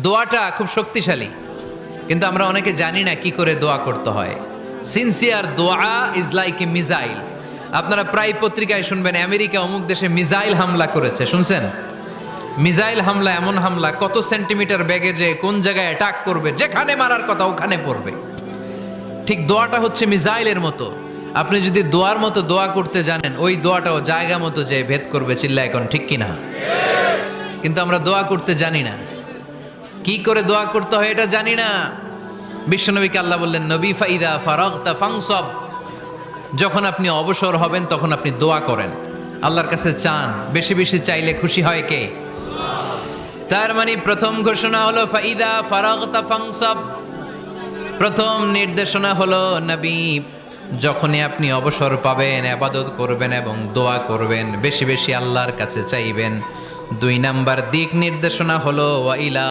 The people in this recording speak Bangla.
দোয়াটা খুব শক্তিশালী, কিন্তু আমরা অনেকে জানি না কি করে দোয়া করতে হয়। সিনসিয়ার দোয়া ইজ লাইক এ মিসাইল। আপনারা প্রায় পত্রিকায় শুনবেন আমেরিকা অমুক দেশে মিসাইল হামলা করেছে, শুনছেন? মিসাইল হামলা এমন হামলা, কত সেন্টিমিটার ব্যাগে যে কোন জায়গায় অ্যাটাক করবে, যেখানে মারার কথা ওখানে পড়বে। ঠিক দোয়াটা হচ্ছে মিসাইলের মতো। আপনি যদি দোয়ার মতো দোয়া করতে জানেন, ওই দোয়াটাও জায়গা মতো যে ভেদ করবে। চিল্লা এখন ঠিক কিনা? কিন্তু আমরা দোয়া করতে জানি না, কি করে দোয়া করতে হয় এটা জানি না। বিশ্বনবীকে আল্লাহ বললেন, নবী ফাইদা ফারাগতা ফানসব, যখন আপনি অবসর হবেন তখন আপনি দোয়া করেন, আল্লাহর কাছে চান। বেশি বেশি চাইলে খুশি হয় কে? তার মানে প্রথম ঘোষণা হলো ফাইদা ফারাগতা ফানসব। প্রথম নির্দেশনা হলো, নবী যখনই আপনি অবসর পাবেন ইবাদত করবেন এবং দোয়া করবেন, বেশি বেশি আল্লাহর কাছে চাইবেন। 2 নাম্বার দিক নির্দেশনা হলো ওয়াইলা